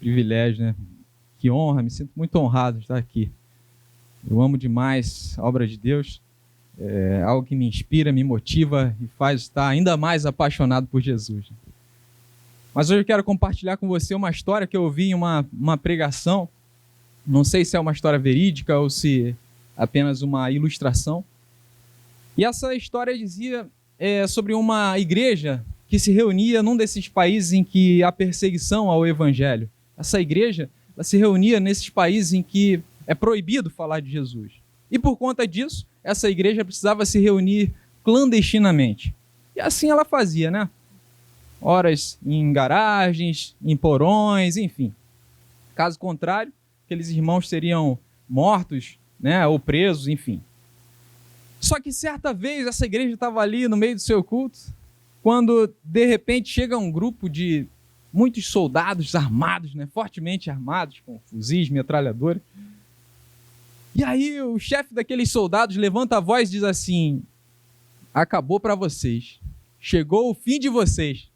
privilégio, né? Que honra, me sinto muito honrado de estar aqui. Eu amo demais a obra de Deus, é algo que me inspira, me motiva e faz estar ainda mais apaixonado por Jesus. Mas hoje eu quero compartilhar com você uma história que eu ouvi em uma pregação. Não sei se é uma história verídica ou se apenas uma ilustração. E essa história dizia sobre uma igreja que se reunia num desses países em que há perseguição ao evangelho. Essa igreja ela se reunia nesses países em que é proibido falar de Jesus. E por conta disso, essa igreja precisava se reunir clandestinamente. E assim ela fazia, né? Horas em garagens, em porões, enfim. Caso contrário, aqueles irmãos seriam mortos, né? Ou presos, enfim. Só que certa vez essa igreja estava ali no meio do seu culto, quando de repente chega um grupo de muitos soldados armados, né, fortemente armados, com fuzis, metralhadora. E aí o chefe daqueles soldados levanta a voz e diz assim: acabou para vocês, chegou o fim de vocês.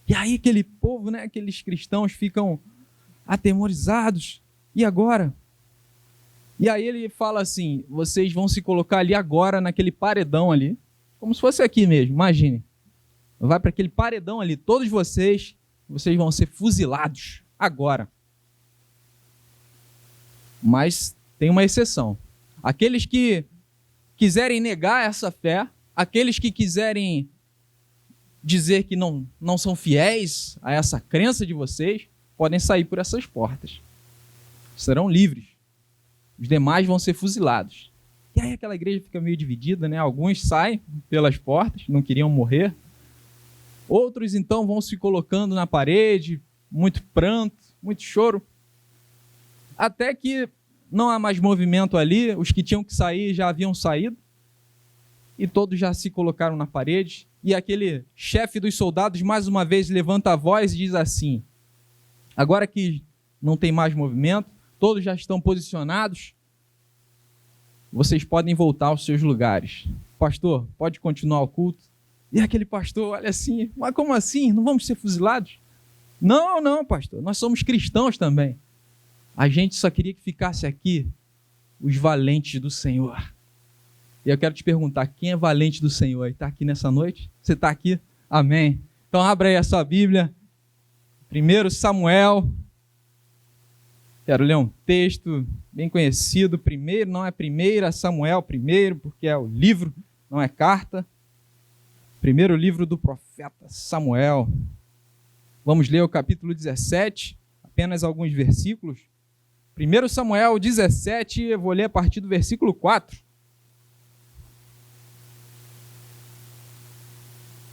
E aí aquele povo, né, aqueles cristãos ficam atemorizados. E agora? E aí ele fala assim: vocês vão se colocar ali agora naquele paredão ali, como se fosse aqui mesmo, imagine. Vai para aquele paredão ali, todos vocês vão ser fuzilados agora. Mas tem uma exceção. Aqueles que quiserem negar essa fé, aqueles que quiserem dizer que não são fiéis a essa crença de vocês, podem sair por essas portas. Serão livres. Os demais vão ser fuzilados. E aí aquela igreja fica meio dividida, né? Alguns saem pelas portas, não queriam morrer. Outros, então, vão se colocando na parede, muito pranto, muito choro. Até que não há mais movimento ali, os que tinham que sair já haviam saído. E todos já se colocaram na parede. E aquele chefe dos soldados, mais uma vez, levanta a voz e diz assim: agora que não tem mais movimento, todos já estão posicionados, vocês podem voltar aos seus lugares. Pastor, pode continuar o culto? E aquele pastor olha assim: mas como assim? Não vamos ser fuzilados? Não, pastor, nós somos cristãos também. A gente só queria que ficasse aqui os valentes do Senhor. E eu quero te perguntar, quem é valente do Senhor? Está aqui nessa noite? Você está aqui? Amém. Então abra aí a sua Bíblia. 1 Samuel. Quero ler um texto bem conhecido. Primeiro, não é 1 Samuel, primeiro, porque é o livro, não é carta. Primeiro livro do profeta Samuel. Vamos ler o capítulo 17, apenas alguns versículos. 1 Samuel 17, eu vou ler a partir do versículo 4.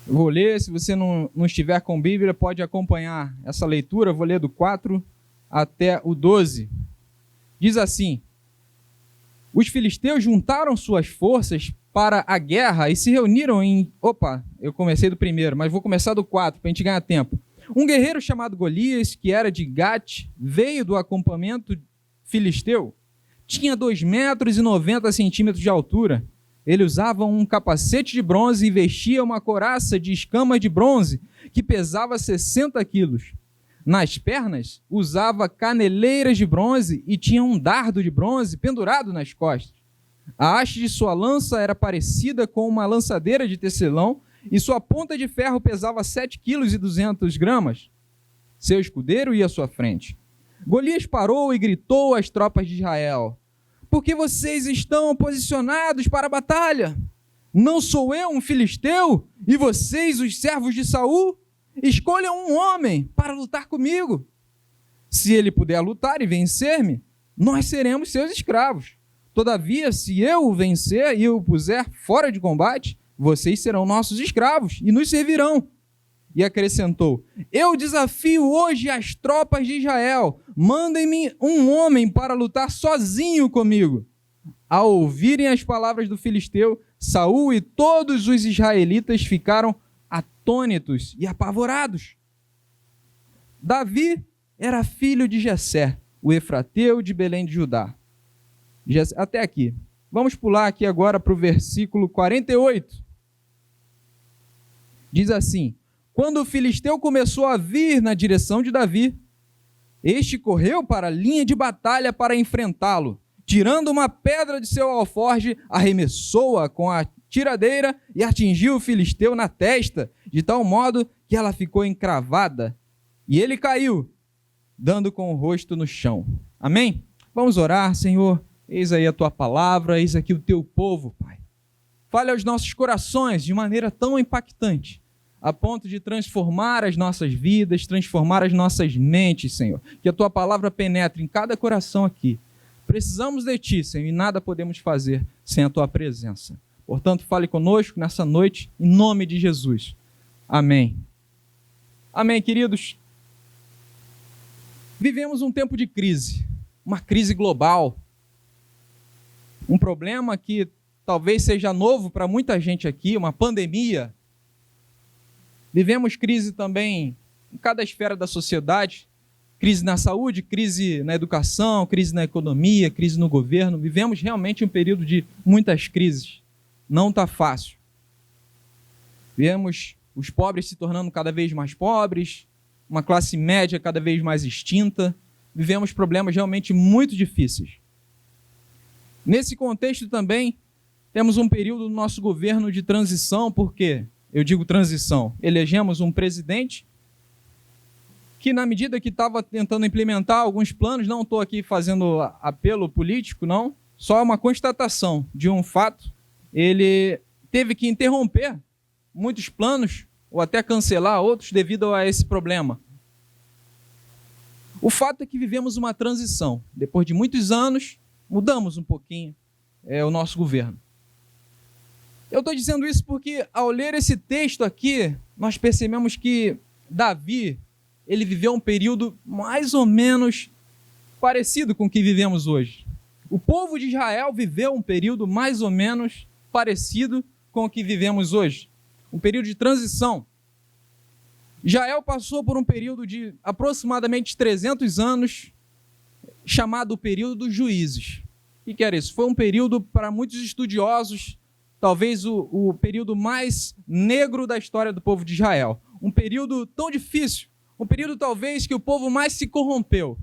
Eu vou ler, se você não estiver com Bíblia, pode acompanhar essa leitura. Eu vou ler do 4 até o 12. Diz assim: os filisteus juntaram suas forças para a guerra e se reuniram em... eu comecei do primeiro, mas vou começar do 4 para a gente ganhar tempo. Um guerreiro chamado Golias, que era de Gate, veio do acampamento filisteu. Tinha 2,90 metros de altura. Ele usava um capacete de bronze e vestia uma couraça de escamas de bronze, que pesava 60 quilos. Nas pernas, usava caneleiras de bronze e tinha um dardo de bronze pendurado nas costas. A haste de sua lança era parecida com uma lançadeira de tecelão e sua ponta de ferro pesava 7,2 kg. Seu escudeiro ia à sua frente. Golias parou e gritou às tropas de Israel: por que vocês estão posicionados para a batalha? Não sou eu um filisteu e vocês os servos de Saul? Escolham um homem para lutar comigo. Se ele puder lutar e vencer-me, nós seremos seus escravos. Todavia, se eu o vencer e o puser fora de combate, vocês serão nossos escravos e nos servirão. E acrescentou: eu desafio hoje as tropas de Israel, mandem-me um homem para lutar sozinho comigo. Ao ouvirem as palavras do filisteu, Saul e todos os israelitas ficaram atônitos e apavorados. Davi era filho de Jessé, o efrateu de Belém de Judá. Até aqui. Vamos pular aqui agora para o versículo 48. Diz assim: quando o filisteu começou a vir na direção de Davi, Este correu para a linha de batalha para enfrentá-lo. Tirando uma pedra de seu alforje, arremessou-a com a tiradeira e atingiu o filisteu na testa, de tal modo que ela ficou encravada. E ele caiu, dando com o rosto no chão. Amém? Vamos orar, Senhor. Eis aí a tua palavra, eis aqui o teu povo, Pai. Fale aos nossos corações de maneira tão impactante, a ponto de transformar as nossas vidas, transformar as nossas mentes, Senhor. Que a tua palavra penetre em cada coração aqui. Precisamos de ti, Senhor, e nada podemos fazer sem a tua presença. Portanto, fale conosco nessa noite, em nome de Jesus. Amém. Amém, queridos. Vivemos um tempo de crise, uma crise global. Um problema que talvez seja novo para muita gente aqui, uma pandemia. Vivemos crise também em cada esfera da sociedade. Crise na saúde, crise na educação, crise na economia, crise no governo. Vivemos realmente um período de muitas crises. Não está fácil. Vemos os pobres se tornando cada vez mais pobres, uma classe média cada vez mais extinta. Vivemos problemas realmente muito difíceis. Nesse contexto também, temos um período do nosso governo de transição, porque, eu digo transição, elegemos um presidente que, na medida que estava tentando implementar alguns planos, não estou aqui fazendo apelo político, não, só uma constatação de um fato, ele teve que interromper muitos planos, ou até cancelar outros devido a esse problema. O fato é que vivemos uma transição. Depois de muitos anos, mudamos um pouquinho o nosso governo. Eu estou dizendo isso porque, ao ler esse texto aqui, nós percebemos que Davi, ele viveu um período mais ou menos parecido com o que vivemos hoje. O povo de Israel viveu um período mais ou menos parecido com o que vivemos hoje. Um período de transição. Israel passou por um período de aproximadamente 300 anos, chamado o período dos juízes. O que era isso? Foi um período, para muitos estudiosos, talvez o período mais negro da história do povo de Israel. Um período tão difícil, um período talvez que o povo mais se corrompeu.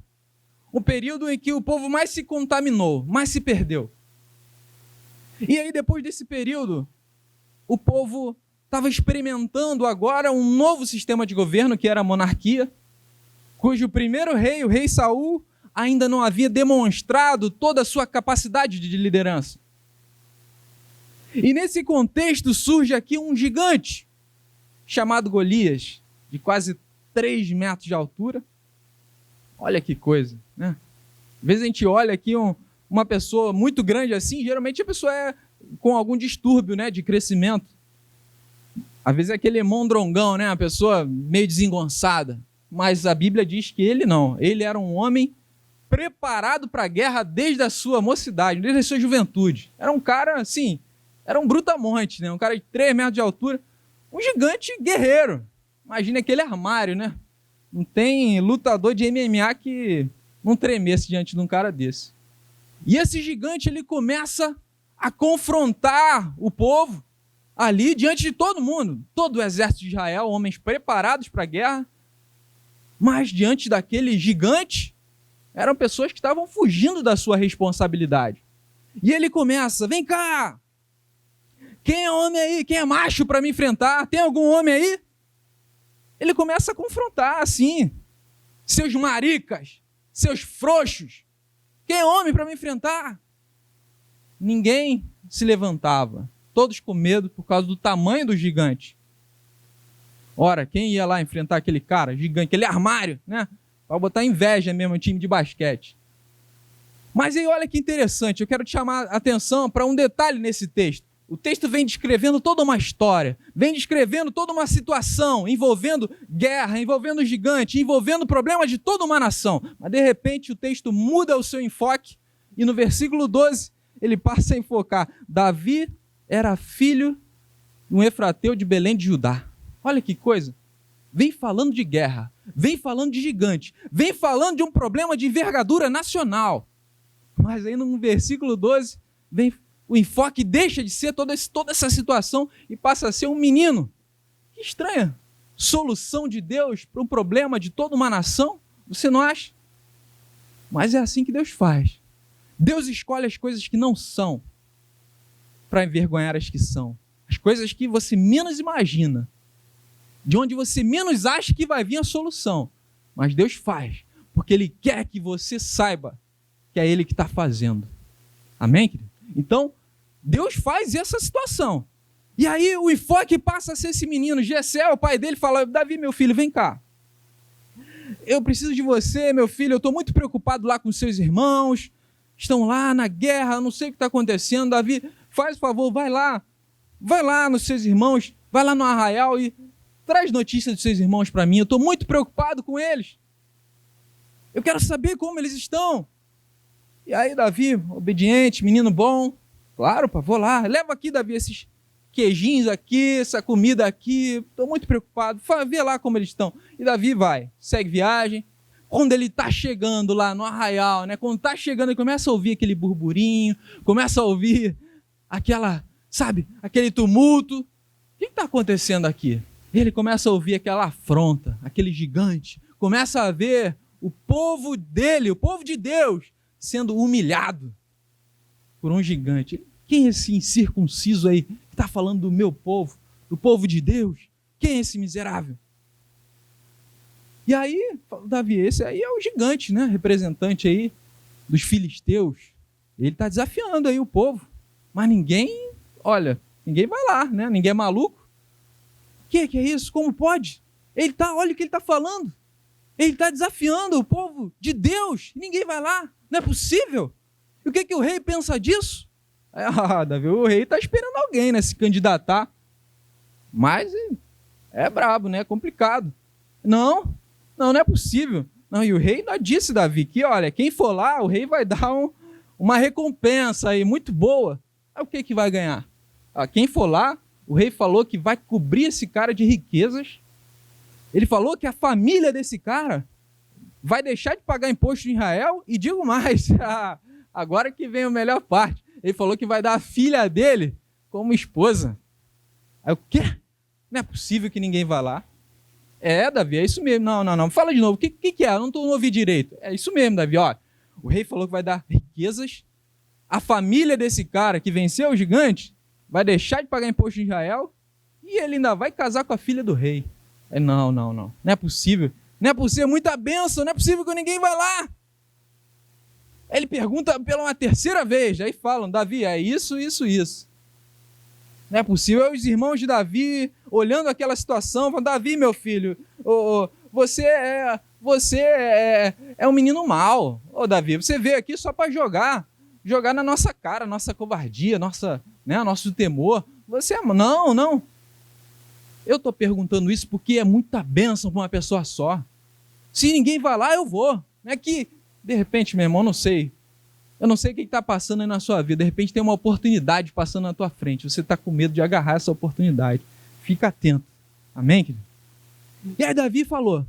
Um período em que o povo mais se contaminou, mais se perdeu. E aí, depois desse período, o povo estava experimentando agora um novo sistema de governo, que era a monarquia, cujo primeiro rei, o rei Saul, ainda não havia demonstrado toda a sua capacidade de liderança. E nesse contexto surge aqui um gigante, chamado Golias, de quase 3 metros de altura. Olha que coisa, né? Às vezes a gente olha aqui uma pessoa muito grande assim, geralmente a pessoa é com algum distúrbio, né, de crescimento. Às vezes é aquele mondrongão, né, uma pessoa meio desengonçada. Mas a Bíblia diz que ele não. Ele era um homem preparado para a guerra desde a sua mocidade, desde a sua juventude. Era um cara, assim, era um brutamonte, né? Um cara de 3 metros de altura. Um gigante guerreiro. Imagina aquele armário, né? Não tem lutador de MMA que não tremesse diante de um cara desse. E esse gigante, ele começa a confrontar o povo ali diante de todo mundo. Todo o exército de Israel, homens preparados para a guerra. Mas diante daquele gigante, eram pessoas que estavam fugindo da sua responsabilidade. E ele começa, vem cá! Quem é homem aí? Quem é macho para me enfrentar? Tem algum homem aí? Ele começa a confrontar assim, seus maricas, seus frouxos. Quem é homem para me enfrentar? Ninguém se levantava, todos com medo por causa do tamanho do gigante. Ora, quem ia lá enfrentar aquele cara gigante, aquele armário, né? Para botar inveja mesmo no time de basquete. Mas aí olha que interessante, eu quero te chamar a atenção para um detalhe nesse texto. O texto vem descrevendo toda uma história, vem descrevendo toda uma situação envolvendo guerra, envolvendo gigante, envolvendo problemas de toda uma nação. Mas de repente o texto muda o seu enfoque e no versículo 12 ele passa a enfocar. Davi era filho de um efrateu de Belém de Judá. Olha que coisa. Vem falando de guerra, vem falando de gigante, vem falando de um problema de envergadura nacional. Mas aí no versículo 12 vem o enfoque deixa de ser toda essa situação e passa a ser um menino. Que estranha solução de Deus para um problema de toda uma nação. Você não acha? Mas é assim que Deus faz. Deus escolhe as coisas que não são para envergonhar as que são. As coisas que você menos imagina. De onde você menos acha que vai vir a solução. Mas Deus faz, porque Ele quer que você saiba que é Ele que está fazendo. Amém, querido? Então, Deus faz essa situação. E aí o enfoque passa a ser esse menino. Jessé, o pai dele, fala: Davi, meu filho, vem cá. Eu preciso de você, meu filho. Eu estou muito preocupado lá com seus irmãos. Estão lá na guerra, não sei o que está acontecendo. Davi, faz o favor, vai lá nos seus irmãos, vai lá no arraial e traz notícia dos seus irmãos para mim. Eu estou muito preocupado com eles. Eu quero saber como eles estão. E aí, Davi, obediente, menino bom. Claro, pá, vou lá. Leva aqui, Davi, esses queijinhos aqui, essa comida aqui. Estou muito preocupado. Vê lá como eles estão. E Davi vai, segue viagem. Quando ele está chegando lá no arraial, né? Quando está chegando, ele começa a ouvir aquele burburinho, começa a ouvir aquele tumulto. O que está acontecendo aqui? Ele começa a ouvir aquela afronta, aquele gigante. Começa a ver o povo dele, o povo de Deus, sendo humilhado por um gigante. Quem é esse incircunciso aí que está falando do meu povo, do povo de Deus? Quem é esse miserável? E aí, Davi, esse aí é o gigante, né? Representante aí dos filisteus. Ele está desafiando aí o povo. Mas ninguém vai lá, né? Ninguém é maluco. O que é isso? Como pode? Olha o que ele está falando. Ele está desafiando o povo de Deus. E ninguém vai lá. Não é possível. E o que o rei pensa disso? Davi, o rei está esperando alguém, né? Se candidatar. Mas é brabo, né? É complicado. Não é possível. Não, e o rei ainda disse, Davi, que olha, quem for lá, o rei vai dar uma recompensa aí muito boa. Aí o que vai ganhar? Quem for lá, o rei falou que vai cobrir esse cara de riquezas. Ele falou que a família desse cara vai deixar de pagar imposto em Israel. E digo mais, agora que vem a melhor parte. Ele falou que vai dar a filha dele como esposa. Aí o quê? Não é possível que ninguém vá lá. Davi, é isso mesmo. Não. Fala de novo. O que é? Eu não ouvi direito. É isso mesmo, Davi. Ó, o rei falou que vai dar riquezas. A família desse cara que venceu o gigante vai deixar de pagar imposto em Israel e ele ainda vai casar com a filha do rei. Não. Não é possível. Não é possível. Muita bênção. Não é possível que ninguém vai lá. Ele pergunta pela uma terceira vez. Aí falam, Davi, é isso. Não é possível. Os irmãos de Davi, olhando aquela situação, falam, Davi, meu filho, você é um menino mau. Davi, você veio aqui só para jogar na nossa cara, nossa covardia, nosso temor. Você não. Eu estou perguntando isso porque é muita bênção para uma pessoa só. Se ninguém vai lá, eu vou. Não é que, de repente, meu irmão, eu não sei o que está passando aí na sua vida. De repente tem uma oportunidade passando na tua frente. Você está com medo de agarrar essa oportunidade. Fica atento. Amém, querido? E aí Davi falou,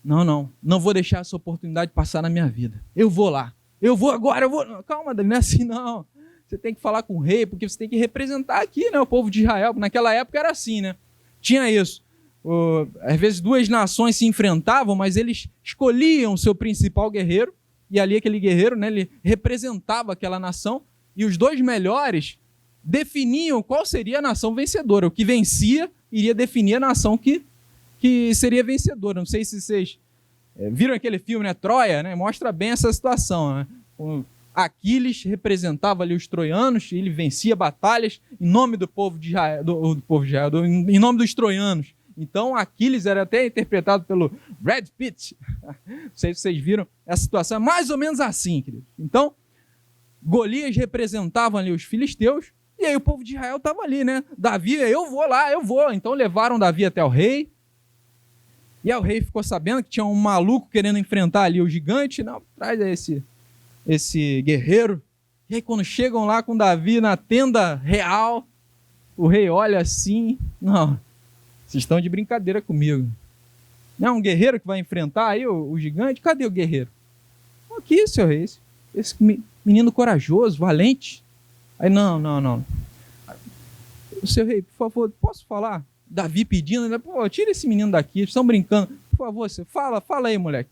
não vou deixar essa oportunidade passar na minha vida. Eu vou lá. Eu vou agora. Calma, Davi, não é assim não. Você tem que falar com o rei, porque você tem que representar aqui, né, o povo de Israel. Naquela época era assim, né? Tinha isso. Às vezes duas nações se enfrentavam, mas eles escolhiam o seu principal guerreiro. E ali aquele guerreiro, né, ele representava aquela nação, e os dois melhores definiam qual seria a nação vencedora. O que vencia iria definir a nação que seria vencedora. Não sei se vocês viram aquele filme, né, Troia, né, mostra bem essa situação. Né? Aquiles representava ali os troianos, ele vencia batalhas em nome do povo de Israel, em nome dos troianos. Então, Aquiles era até interpretado pelo Brad Pitt. Não sei se vocês viram essa situação. É mais ou menos assim, querido. Então, Golias representava ali os filisteus, e aí o povo de Israel estava ali, né? Davi, eu vou lá. Então, levaram Davi até o rei. E aí o rei ficou sabendo que tinha um maluco querendo enfrentar ali o gigante. Não, traz esse guerreiro. E aí, quando chegam lá com Davi na tenda real, o rei olha assim, não... Vocês estão de brincadeira comigo. Não é um guerreiro que vai enfrentar aí o gigante? Cadê o guerreiro? Aqui, seu rei. Esse menino corajoso, valente. Aí, não. O seu rei, por favor, posso falar? Davi pedindo, né? Pô, tira esse menino daqui, eles estão brincando. Por favor, você fala aí, moleque.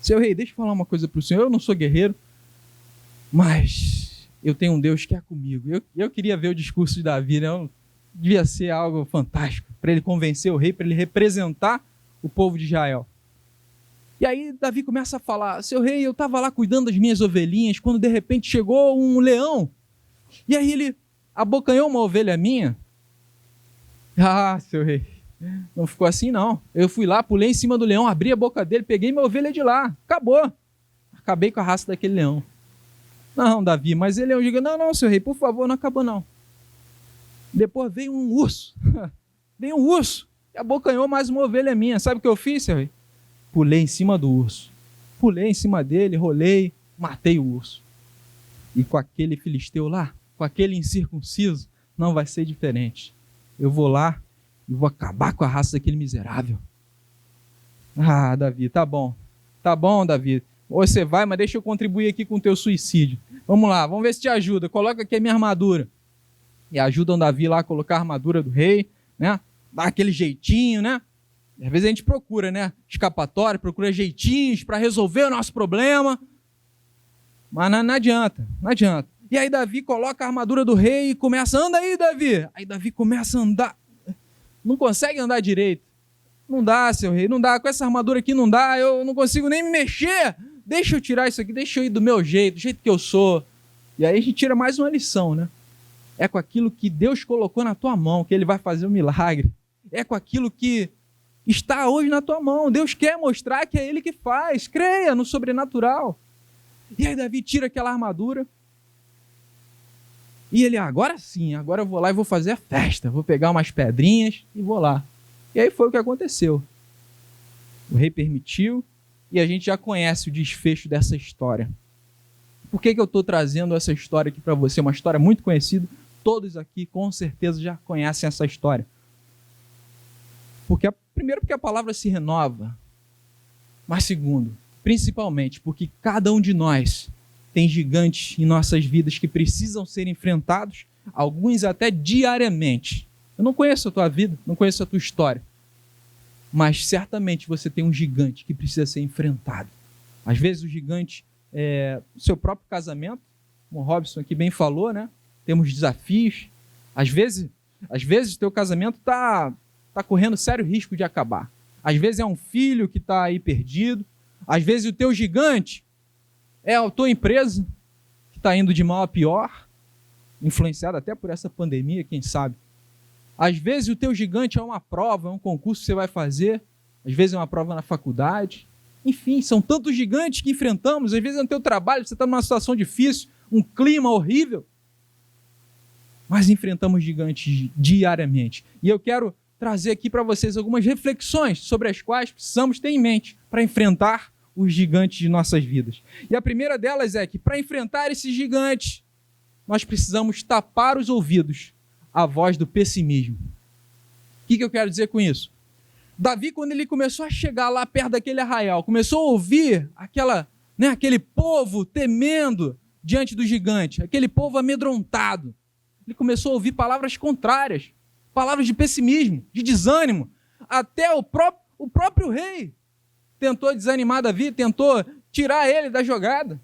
seu rei, deixa eu falar uma coisa para o senhor, eu não sou guerreiro, mas eu tenho um Deus que é comigo. Eu queria ver o discurso de Davi, né? Devia ser algo fantástico, para ele convencer o rei, para ele representar o povo de Israel. E aí Davi começa a falar, seu rei, eu estava lá cuidando das minhas ovelhinhas, quando de repente chegou um leão, e aí ele abocanhou uma ovelha minha. Ah, seu rei, não ficou assim não. Eu fui lá, pulei em cima do leão, abri a boca dele, peguei minha ovelha de lá, acabou. Acabei com a raça daquele leão. Não, Davi, mas ele é um gigante. Não, seu rei, por favor, não acabou não. Depois veio um urso, veio um urso, e abocanhou mais uma ovelha minha. Sabe o que eu fiz, seu rei? Pulei em cima do urso. Pulei em cima dele, rolei, matei o urso. E com aquele filisteu lá, com aquele incircunciso, não vai ser diferente. Eu vou lá e vou acabar com a raça daquele miserável. Ah, Davi, tá bom, Davi. Você vai, mas deixa eu contribuir aqui com o teu suicídio. Vamos lá, vamos ver se te ajuda. Coloca aqui a minha armadura. E ajudam Davi lá a colocar a armadura do rei, né? Dá aquele jeitinho, né? Às vezes a gente procura, né? Escapatória, procura jeitinhos para resolver o nosso problema. Mas não adianta, não adianta. E aí Davi coloca a armadura do rei e começa, anda aí, Davi. Aí Davi começa a andar. Não consegue andar direito. Não dá, seu rei, não dá. Com essa armadura aqui não dá, eu não consigo nem me mexer. Deixa eu tirar isso aqui, deixa eu ir do meu jeito, do jeito que eu sou. E aí a gente tira mais uma lição, né? É com aquilo que Deus colocou na tua mão que ele vai fazer o milagre. É com aquilo que está hoje na tua mão. Deus quer mostrar que é ele que faz. Creia no sobrenatural. E aí Davi tira aquela armadura. E ele, agora sim, agora eu vou lá e vou fazer a festa. Vou pegar umas pedrinhas e vou lá. E aí foi o que aconteceu. O rei permitiu e a gente já conhece o desfecho dessa história. Por que eu estou trazendo essa história aqui para você? Uma história muito conhecida. Todos aqui com certeza já conhecem essa história. Primeiro porque a palavra se renova. Mas segundo, principalmente porque cada um de nós tem gigantes em nossas vidas que precisam ser enfrentados, alguns até diariamente. Eu não conheço a tua vida, não conheço a tua história, mas certamente você tem um gigante que precisa ser enfrentado. Às vezes o gigante é o seu próprio casamento, como o Robson aqui bem falou, né? Temos desafios. Às vezes o teu casamento está correndo sério risco de acabar. Às vezes é um filho que está aí perdido. Às vezes o teu gigante é a tua empresa que está indo de mal a pior, influenciada até por essa pandemia, quem sabe. Às vezes o teu gigante é uma prova, é um concurso que você vai fazer. Às vezes é uma prova na faculdade. Enfim, são tantos gigantes que enfrentamos. Às vezes é no teu trabalho, você está numa situação difícil, um clima horrível. Mas enfrentamos gigantes diariamente. E eu quero trazer aqui para vocês algumas reflexões sobre as quais precisamos ter em mente para enfrentar os gigantes de nossas vidas. E a primeira delas é que para enfrentar esses gigantes, nós precisamos tapar os ouvidos à voz do pessimismo. O que eu quero dizer com isso? Davi, quando ele começou a chegar lá perto daquele arraial, começou a ouvir aquele povo temendo diante do gigante, aquele povo amedrontado. Ele começou a ouvir palavras contrárias, palavras de pessimismo, de desânimo. Até o próprio rei tentou desanimar Davi, tentou tirar ele da jogada.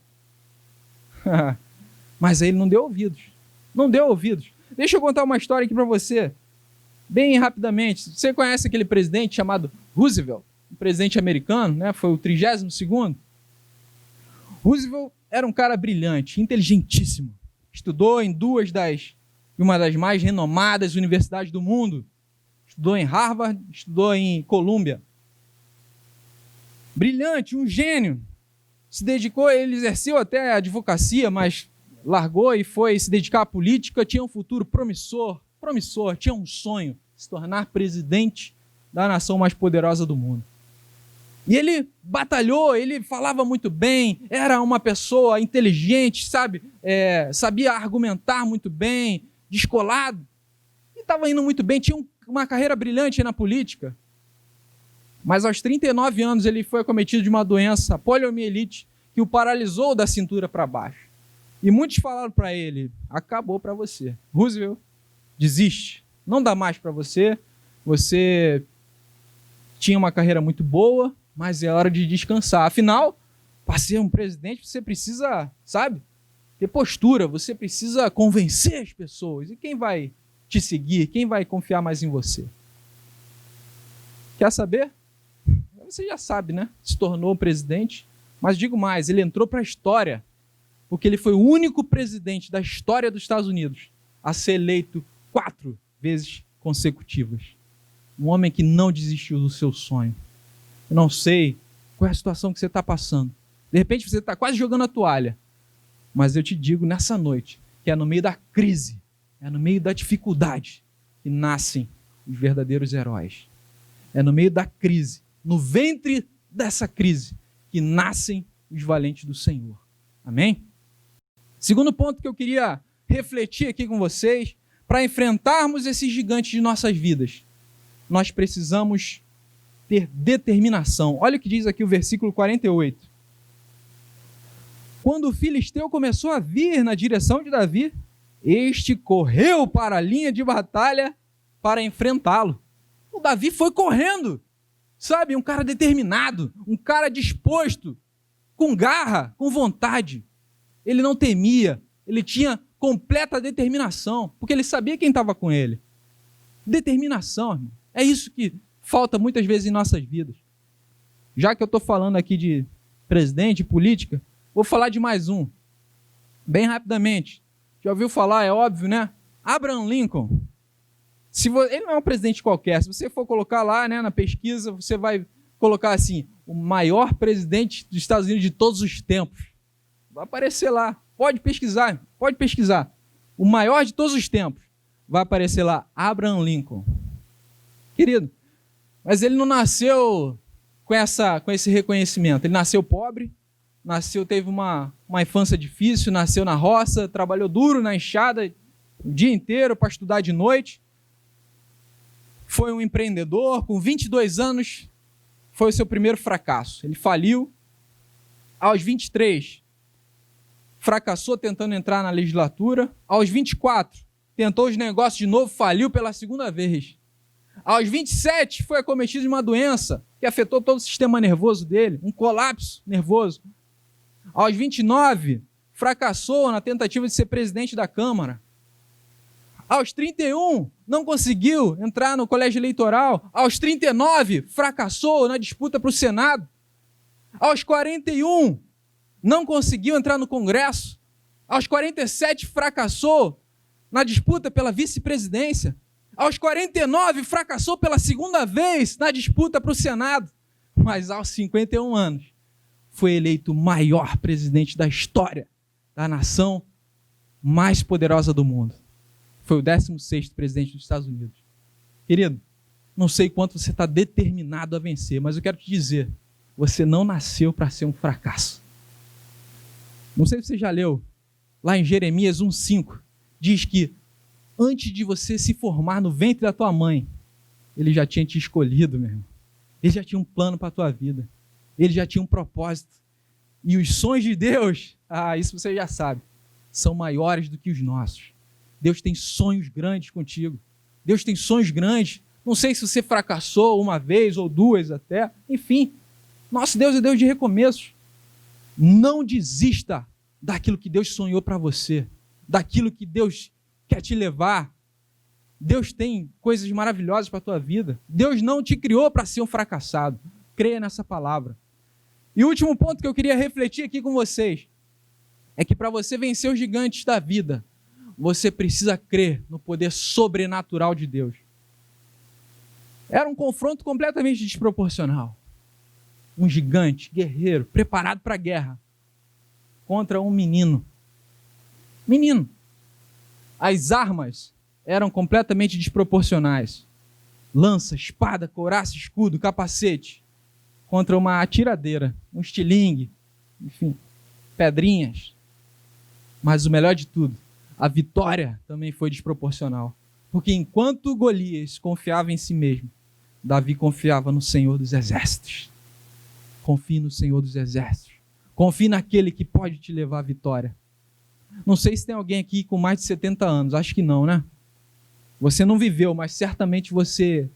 Mas aí ele não deu ouvidos. Não deu ouvidos. Deixa eu contar uma história aqui para você, bem rapidamente. Você conhece aquele presidente chamado Roosevelt, um presidente americano, né? Foi o 32º. Roosevelt era um cara brilhante, inteligentíssimo. Estudou em uma das mais renomadas universidades do mundo. Estudou em Harvard, estudou em Columbia. Brilhante, um gênio. Se dedicou, ele exerceu até a advocacia, mas largou e foi se dedicar à política. Tinha um futuro promissor, tinha um sonho, se tornar presidente da nação mais poderosa do mundo. E ele batalhou, ele falava muito bem, era uma pessoa inteligente, sabia argumentar muito bem, descolado, e estava indo muito bem, tinha uma carreira brilhante na política. Mas aos 39 anos ele foi acometido de uma doença, poliomielite, que o paralisou da cintura para baixo. E muitos falaram para ele, acabou para você. Roosevelt, desiste, não dá mais para você, você tinha uma carreira muito boa, mas é hora de descansar. Afinal, Para ser um presidente, você precisa, sabe, ter postura, você precisa convencer as pessoas. E quem vai te seguir? Quem vai confiar mais em você? Quer saber? Você já sabe, né? Se tornou presidente. Mas digo mais, ele entrou para a história, porque ele foi o único presidente da história dos Estados Unidos a ser eleito 4 vezes consecutivas. Um homem que não desistiu do seu sonho. Eu não sei qual é a situação que você está passando. De repente você está quase jogando a toalha. Mas eu te digo nessa noite que é no meio da crise, é no meio da dificuldade que nascem os verdadeiros heróis. É no meio da crise, no ventre dessa crise, que nascem os valentes do Senhor. Amém? Segundo ponto que eu queria refletir aqui com vocês, para enfrentarmos esses gigantes de nossas vidas, nós precisamos ter determinação. Olha o que diz aqui o versículo 48. Quando o filisteu começou a vir na direção de Davi, este correu para a linha de batalha para enfrentá-lo. O Davi foi correndo, sabe? Um cara determinado, um cara disposto, com garra, com vontade. Ele não temia, ele tinha completa determinação, porque ele sabia quem estava com ele. Determinação, irmão. É isso que falta muitas vezes em nossas vidas. Já que eu estou falando aqui de presidente, política, vou falar de mais um, bem rapidamente. Já ouviu falar, é óbvio, né? Abraham Lincoln. Ele não é um presidente qualquer. Se você for colocar lá, né, na pesquisa, você vai colocar assim, o maior presidente dos Estados Unidos de todos os tempos. Vai aparecer lá. Pode pesquisar, pode pesquisar. O maior de todos os tempos. Vai aparecer lá, Abraham Lincoln. Querido, mas ele não nasceu com esse reconhecimento. Ele nasceu pobre, teve uma infância difícil, nasceu na roça, trabalhou duro na enxada o dia inteiro para estudar de noite. Foi um empreendedor, com 22 anos, foi o seu primeiro fracasso. Ele faliu. Aos 23, fracassou tentando entrar na legislatura. Aos 24, tentou os negócios de novo, faliu pela segunda vez. Aos 27, foi acometido de uma doença que afetou todo o sistema nervoso dele, um colapso nervoso. Aos 29, fracassou na tentativa de ser presidente da Câmara. Aos 31, não conseguiu entrar no colégio eleitoral. Aos 39, fracassou na disputa para o Senado. Aos 41, não conseguiu entrar no Congresso. Aos 47, fracassou na disputa pela vice-presidência. Aos 49, fracassou pela segunda vez na disputa para o Senado. Mas aos 51 anos, foi eleito o maior presidente da história da nação mais poderosa do mundo. Foi o 16º presidente dos Estados Unidos. Querido, não sei quanto você está determinado a vencer, mas eu quero te dizer, você não nasceu para ser um fracasso. Não sei se você já leu, lá em Jeremias 1,5, diz que antes de você se formar no ventre da tua mãe, ele já tinha te escolhido, meu irmão. Ele já tinha um plano para a tua vida. Ele já tinha um propósito. E os sonhos de Deus, isso você já sabe, são maiores do que os nossos. Deus tem sonhos grandes contigo. Deus tem sonhos grandes. Não sei se você fracassou uma vez ou duas até. Enfim, nosso Deus é Deus de recomeços. Não desista daquilo que Deus sonhou para você. Daquilo que Deus quer te levar. Deus tem coisas maravilhosas para a tua vida. Deus não te criou para ser um fracassado. Creia nessa palavra. E o último ponto que eu queria refletir aqui com vocês é que para você vencer os gigantes da vida, você precisa crer no poder sobrenatural de Deus. Era um confronto completamente desproporcional. Um gigante, guerreiro, preparado para a guerra, contra um menino. Menino. As armas eram completamente desproporcionais. Lança, espada, couraça, escudo, capacete. Contra uma atiradeira, um estilingue, enfim, pedrinhas. Mas o melhor de tudo, a vitória também foi desproporcional. Porque enquanto Golias confiava em si mesmo, Davi confiava no Senhor dos Exércitos. Confie no Senhor dos Exércitos. Confie naquele que pode te levar à vitória. Não sei se tem alguém aqui com mais de 70 anos. Acho que não, né? Você não viveu, mas certamente você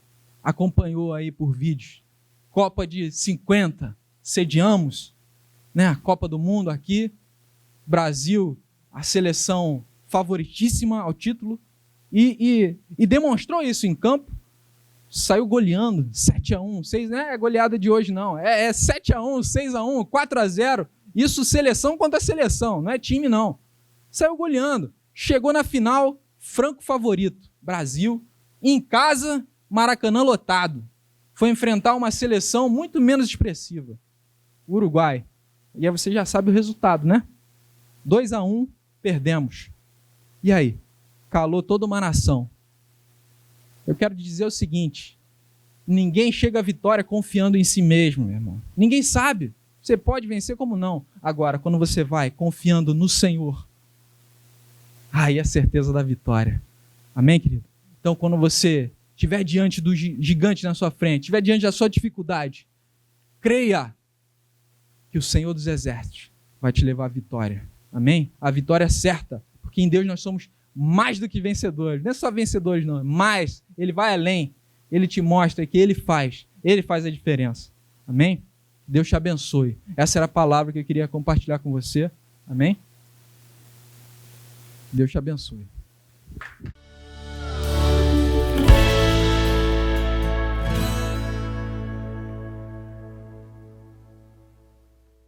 acompanhou aí por vídeos. Copa de 50, sediamos né? A Copa do Mundo aqui, Brasil, a seleção favoritíssima ao título, e demonstrou isso em campo, saiu goleando 7-1, 6, não é goleada de hoje não, é 7-1, 6-1, 4-0, isso seleção contra seleção, não é time não. Saiu goleando, chegou na final, franco favorito, Brasil, em casa, Maracanã lotado. Foi enfrentar uma seleção muito menos expressiva, o Uruguai. E aí você já sabe o resultado, né? 2-1, perdemos. E aí? Calou toda uma nação. Eu quero dizer o seguinte, ninguém chega à vitória confiando em si mesmo, meu irmão. Ninguém sabe. Você pode vencer como não. Agora, quando você vai confiando no Senhor, aí é a certeza da vitória. Amém, querido? Então, quando você estiver diante do gigante na sua frente, estiver diante da sua dificuldade, creia que o Senhor dos Exércitos vai te levar à vitória. Amém? A vitória é certa, porque em Deus nós somos mais do que vencedores. Não é só vencedores, não. Mas Ele vai além. Ele te mostra que Ele faz a diferença. Amém? Deus te abençoe. Essa era a palavra que eu queria compartilhar com você. Amém? Deus te abençoe.